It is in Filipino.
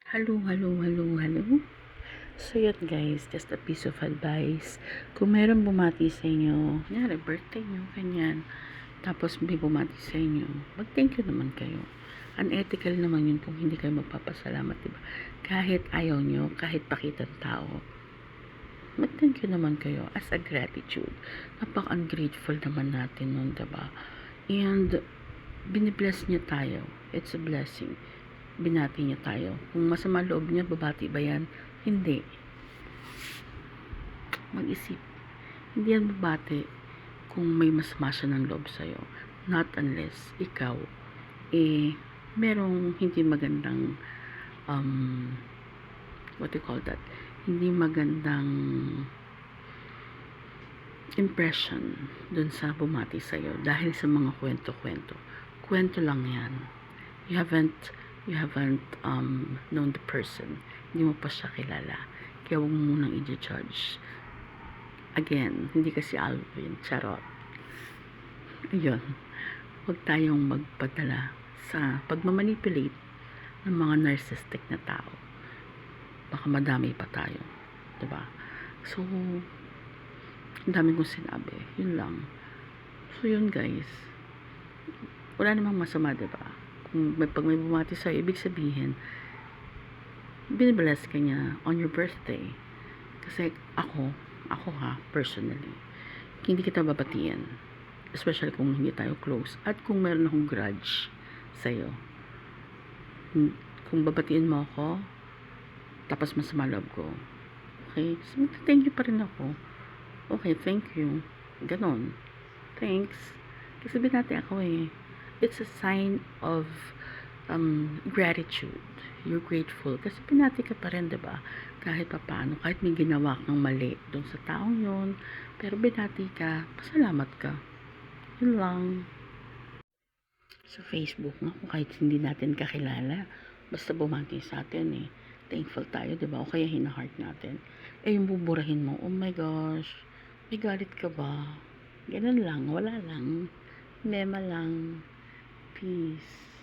Hello, hello, hello, hello. So yun guys, just a piece of advice. Kung meron bumati sa inyo, kunyari birthday nyo, ganyan. Tapos may bumati sa inyo, mag-thank you naman kayo. Unethical naman yun kung hindi kayo magpapasalamat, diba? Kahit ayaw nyo, kahit pakitang tao, mag-thank you naman kayo as a gratitude. Napaka-ungrateful naman natin nun, diba? And binibless niya tayo. It's a blessing. Binati niya tayo. Kung masama loob niya, babati ba yan? Hindi. Mag-isip. Hindi yan babati kung may masama siya ng loob sa'yo. Not unless ikaw, merong hindi magandang, what do you call that? Hindi magandang impression dun sa bumati sa'yo dahil sa mga kwento-kwento. Kwento lang yan. You haven't known the person. Hindi mo pa siya kilala. Kaya huwag mo munang i-judge. Again, hindi kasi Alvin. Charot. Ayun. Huwag tayong magpadala sa pagmamanipulate ng mga narcissistic na tao. Baka madami pa tayo. Diba? So, ang dami kong sinabi. Yun lang. So, yun guys. Wala namang masama, diba? Pag may bumati sa'yo, ibig sabihin, binibless ka niya on your birthday. Kasi ako personally, hindi kita babatiin. Especially kung hindi tayo close. At kung meron akong grudge sa'yo. Kung babatiin mo ako, tapos masama loob ko. Okay? So, thank you pa rin ako. Okay, thank you. Ganon. Thanks. Kasi binati ako eh. It's a sign of gratitude. You're grateful. Kasi pinati ka pa rin, diba? Kahit pa paano. Kahit may ginawa kang mali doon sa taong yun. Pero binati ka. Pasalamat ka. Yun lang. Sa Facebook nga, kung kahit hindi natin kakilala, basta bumati sa atin eh. Thankful tayo, diba? O kaya hina-heart natin. Eh, yung buburahin mo, oh my gosh, may galit ka ba? Ganun lang, wala lang. Mema lang. Peace.